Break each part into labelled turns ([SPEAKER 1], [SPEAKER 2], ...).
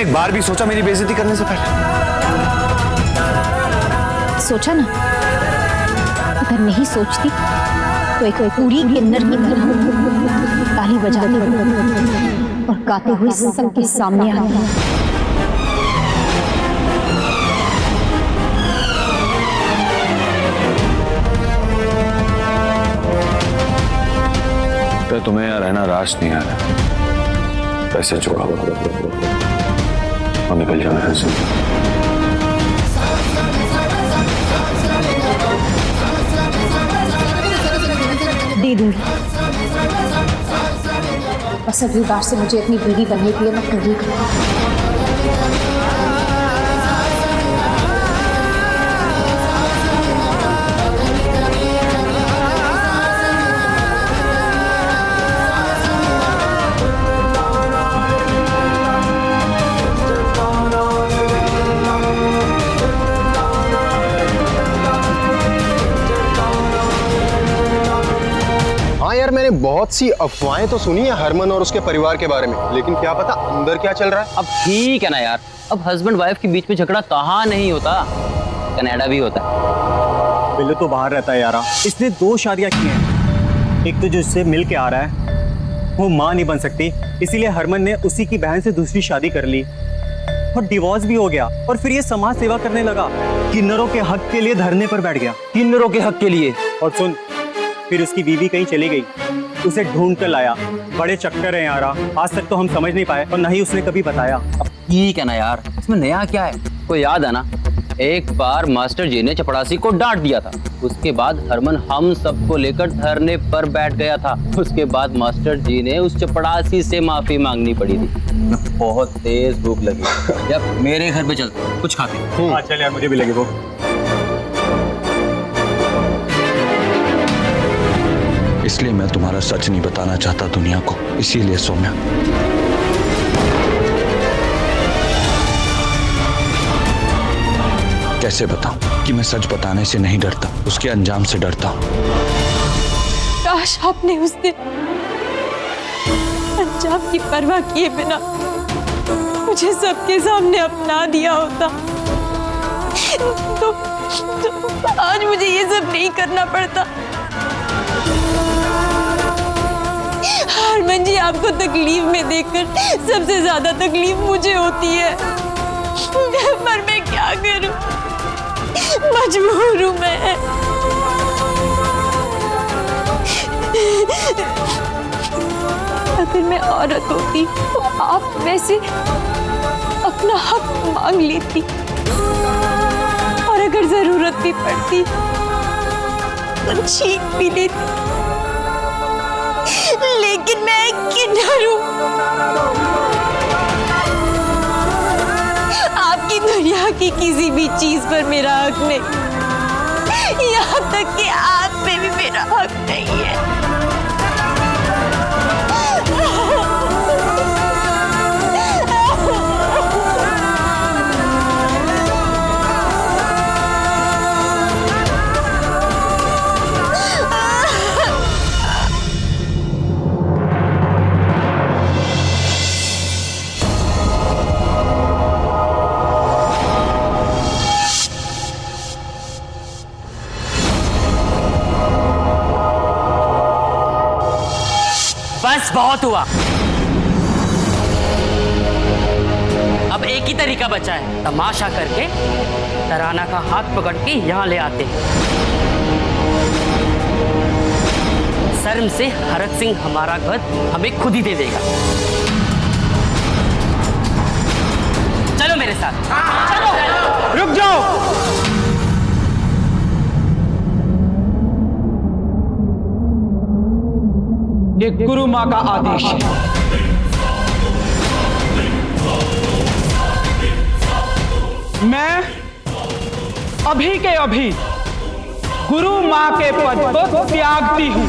[SPEAKER 1] एक बार भी सोचा मेरी बेइज्जती करने से पहले?
[SPEAKER 2] सोचा ना, अगर नहीं सोचती तो एक पूरी किन्नर की तरह ताली बजाती और गाते हुए सबके सामने आती।
[SPEAKER 1] तो तुम्हें यहाँ रहना रास नहीं आ रहा, पैसे चुकाओ और निकल जाओ यहाँ से।
[SPEAKER 2] दे दूंगी, बस अगली बार से मुझे अपनी बीवी बनने के लिए मत कहिएगा।
[SPEAKER 3] यार मैंने बहुत सी अफवाहें तो सुनी है हरमन और उसके परिवार के बारे में, लेकिन क्या पता अंदर क्या चल रहा है।
[SPEAKER 4] अब ठीक है ना यार, अब हस्बैंड वाइफ के बीच में झगड़ा कहाँ नहीं होता, कनाडा भी होता है।
[SPEAKER 5] बिल्लू तो बाहर रहता है यारा, इसने 2 शादियां की हैं। एक तो जो इससे मिल के आ रहा है वो माँ नहीं बन सकती, इसीलिए हरमन ने उसी की बहन से दूसरी शादी कर ली और डिवोर्स भी हो गया। और फिर ये समाज सेवा करने लगा, किन्नरों के हक के लिए धरने पर बैठ गया।
[SPEAKER 4] किन्नरों के हक के लिए?
[SPEAKER 5] और सुन, फिर उसकी बीवी कहीं चली गई, उसे ढूंढ कर लाया। बड़े चक्कर हैं यारा, आज तक तो हम समझ नहीं पाए और न ही उसने कभी बताया।
[SPEAKER 4] अब ठीक है ना यार, इसमें नया क्या है? को याद है ना, एक बार मास्टर जी ने चपड़ासी को डांट दिया था, उसके बाद हरमन हम सबको लेकर धरने पर बैठ गया था। उसके बाद मास्टर जी ने उस चपड़ासी से माफी मांगनी पड़ी थी। बहुत तेज भूख लगी, जब मेरे घर पे चलते कुछ खाते।
[SPEAKER 5] हाँ चल यार, मुझे भी लगी वो।
[SPEAKER 1] इसलिए मैं तुम्हारा सच नहीं बताना चाहता दुनिया को, इसीलिए सौम्या कैसे बताऊं कि मैं सच बताने से नहीं डरता, उसके अंजाम से डरता हूं।
[SPEAKER 6] काश आपने उस दिन अंजाम की परवाह किए बिना मुझे सबके सामने अपना दिया होता, तो आज मुझे ये सब नहीं करना पड़ता। हरमन जी, आपको तकलीफ में देखकर सबसे ज्यादा तकलीफ मुझे होती है, पर मैं क्या करूं, मजबूर हूं मैं। अगर मैं औरत होती तो आप वैसे अपना हक मांग लेती, और अगर जरूरत भी पड़ती तो छीन भी लेती, लेकिन मैं किन्नर हूं। आपकी दुनिया की किसी भी चीज पर मेरा हक नहीं, यहाँ तक कि आप पे भी मेरा हक नहीं है।
[SPEAKER 4] बस बहुत हुआ, अब एक ही तरीका बचा है, तमाशा करके तराना का हाथ पकड़ के यहाँ ले आते हैं। शर्म से हरक सिंह हमारा घर हमें खुद ही दे देगा। चलो मेरे साथ। चलो।
[SPEAKER 5] रुक जाओ,
[SPEAKER 7] ये गुरु माँ का आदेश है। मैं अभी के अभी गुरु माँ के पद को त्यागती हूँ।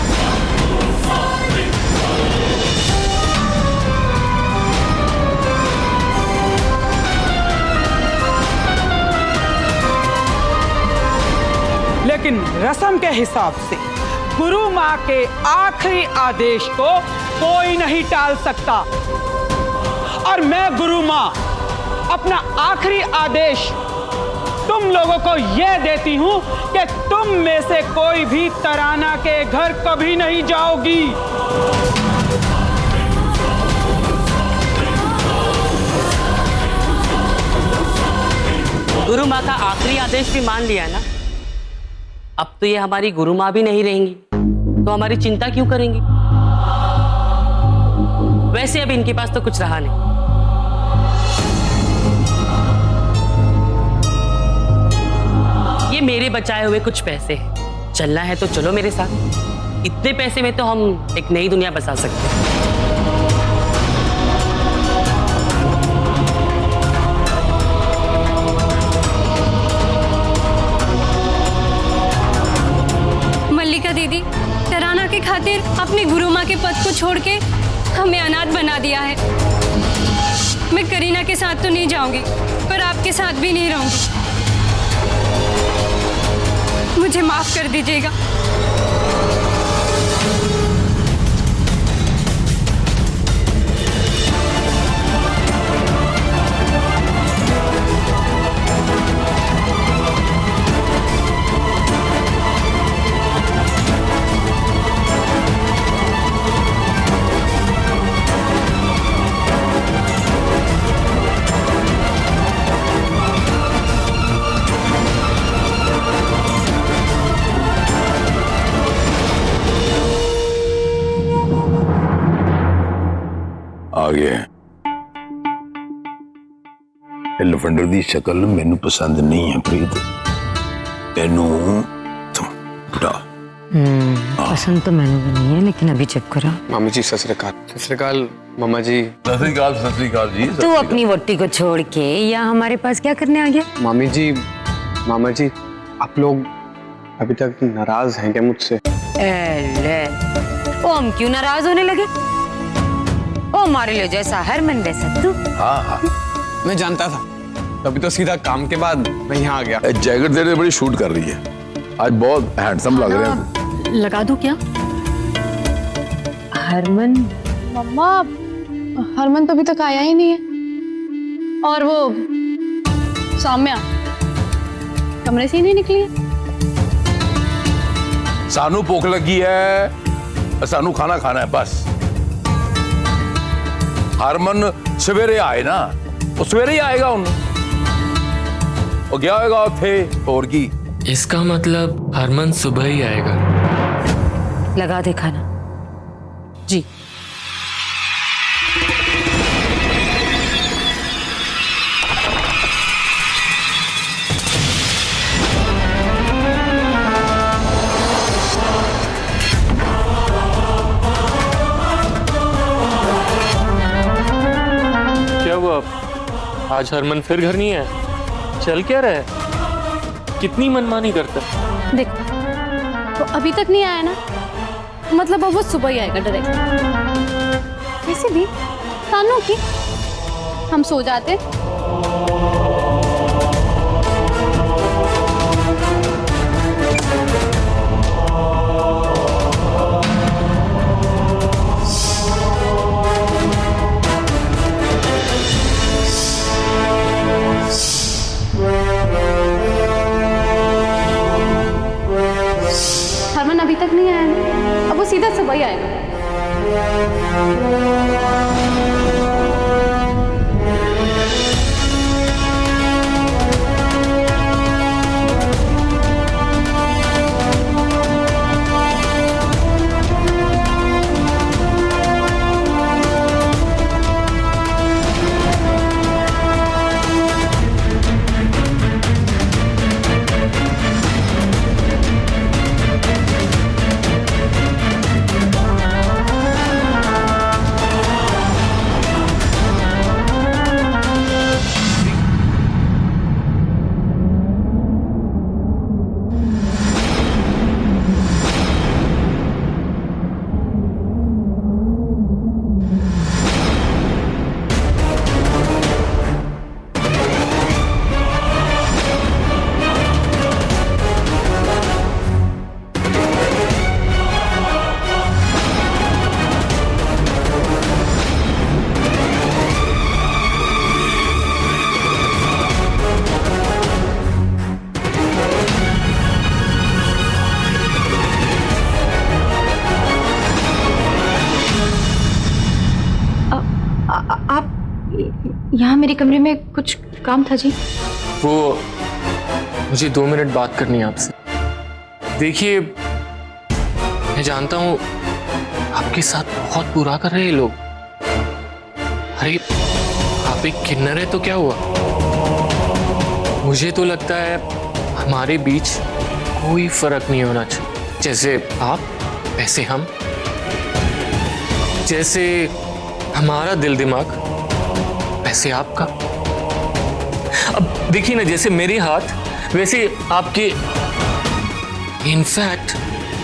[SPEAKER 7] लेकिन रस्म के हिसाब से गुरु माँ के आखिरी आदेश को कोई नहीं टाल सकता, और मैं गुरु माँ अपना आखिरी आदेश तुम लोगों को यह देती हूं कि तुम में से कोई भी तराना के घर कभी नहीं जाओगी।
[SPEAKER 8] गुरु माँ का आखिरी आदेश भी मान लिया ना। अब तो ये हमारी गुरु माँ भी नहीं रहेंगी, तो हमारी चिंता क्यों करेंगी? वैसे अब इनके पास तो कुछ रहा नहीं। ये मेरे बचाए हुए कुछ पैसे हैं। चलना है तो चलो मेरे साथ। इतने पैसे में तो हम एक नई दुनिया बसा सकते हैं।
[SPEAKER 6] मल्लिका दीदी, तराना के खातिर अपनी गुरु माँ के पद को छोड़ के हमें अनाथ बना दिया है। मैं करीना के साथ तो नहीं जाऊंगी, पर आपके साथ भी नहीं रहूंगी। मुझे माफ कर दीजिएगा।
[SPEAKER 9] आ गया लफंडर दी शक्ल मैनू पसंद नहीं है प्रीत। तेनू
[SPEAKER 10] पसंद तो मैंने भी नहीं है, लेकिन अभी चुप करो।
[SPEAKER 3] मामी जी सत श्री अकाल। सत श्री अकाल मामा जी।
[SPEAKER 9] सत श्री अकाल जी।
[SPEAKER 10] तू अपनी वोटी को छोड़ के यहाँ हमारे पास क्या करने आ गया?
[SPEAKER 3] मामी जी, मामा जी, आप लोग अभी तक नाराज हैं क्या मुझसे?
[SPEAKER 10] ओ हम क्यों नाराज होने लगे? ओ हमारे लिए जैसा हरमन वैसा तू।
[SPEAKER 9] हाँ
[SPEAKER 3] मैं जानता था, तभी तो सीधा काम के बाद मैं यहाँ आ गया।
[SPEAKER 9] जैकेट तेरे बड़ी शूट कर रही है आज, बहुत हैंडसम लग रहे हैं।
[SPEAKER 10] लगा दूं क्या? हरमन?
[SPEAKER 6] मम्मा, हरमन तो अभी तक आया ही नहीं है। और वो साम्या कमरे से ही नहीं निकली है।
[SPEAKER 9] सानू भूख लगी है, सानू खाना खाना है बस। हरमन सवेरे आए ना, वो सवेरे ही आएगा वो गया होगा उथे और की।
[SPEAKER 11] इसका मतलब हरमन सुबह ही आएगा।
[SPEAKER 10] लगा दे खाना।
[SPEAKER 6] जी।
[SPEAKER 11] क्या हुआ? आज हरमन फिर घर नहीं है? चल क्या रहा है? कितनी मनमानी करता है।
[SPEAKER 6] देख, तो अभी तक नहीं आया ना, मतलब अब वो सुबह ही आएगा डायरेक्ट। वैसे भी तानू की हम सो जाते। हरमन अभी तक नहीं आया ना, अब वो सीधा सुबह ही आएगा।
[SPEAKER 2] यहाँ मेरे कमरे में कुछ काम था जी।
[SPEAKER 11] वो मुझे 2 मिनट बात करनी है आपसे। देखिए, मैं जानता हूँ आपके साथ बहुत बुरा कर रहे हैं लोग। अरे आप एक किन्नर है तो क्या हुआ? मुझे तो लगता है हमारे बीच कोई फर्क नहीं होना चाहिए। जैसे आप वैसे हम, जैसे हमारा दिल दिमाग वैसे आपका। अब देखिए ना, जैसे मेरे हाथ वैसे आपके। इनफैक्ट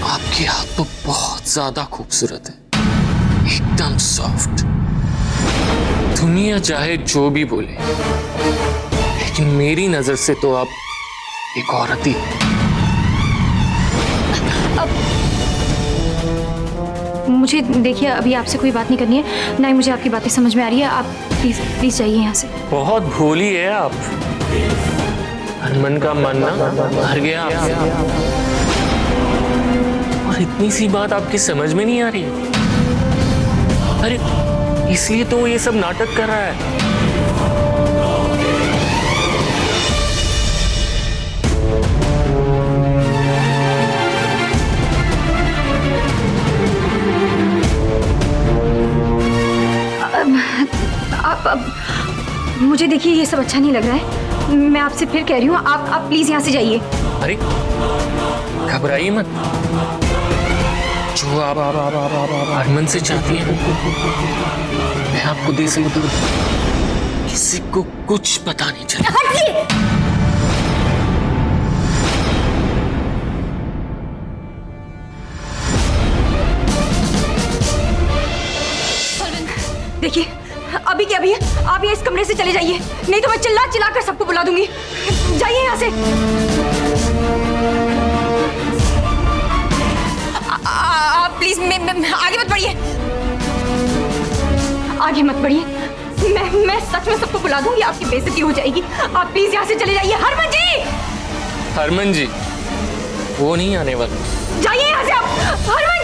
[SPEAKER 11] आपके हाथ तो बहुत ज्यादा खूबसूरत है, एकदम सॉफ्ट। दुनिया चाहे जो भी बोले, लेकिन मेरी नजर से तो आप एक औरत ही।
[SPEAKER 2] मुझे देखिए, अभी आपसे कोई बात नहीं करनी है, ना ही मुझे आपकी बातें समझ में आ रही है। आप प्लीज प्लीज जाइए यहाँ से।
[SPEAKER 11] बहुत भोली है आप। हरमन का मानना हर गया आपसे। और इतनी सी बात आपकी समझ में नहीं आ रही? अरे इसलिए तो वो ये सब नाटक कर रहा है।
[SPEAKER 2] मुझे देखिए, ये सब अच्छा नहीं लग रहा है। मैं आपसे फिर कह रही हूँ, आप प्लीज यहाँ से जाइए।
[SPEAKER 11] अरे घबराइए मत। जो आप हरमन से चाहती हैं मैं आपको दे सकता हूँ। किसी को कुछ पता नहीं चलेगा।
[SPEAKER 2] देखिए, अभी क्या अभी आप ये इस कमरे से चले जाइए, नहीं तो मैं चिल्ला चिल्ला कर सबको बुला दूंगी। जाइए यहाँ से। आप प्लीज आगे मत बढ़िए, आगे मत बढ़िए। मैं सच में सबको बुला दूंगी, आपकी बेइज्जती हो जाएगी। आप प्लीज यहाँ से चले जाइए। हरमन जी,
[SPEAKER 11] हरमन जी वो नहीं आने वाला।
[SPEAKER 2] जाइए यहाँ से आप। हरमन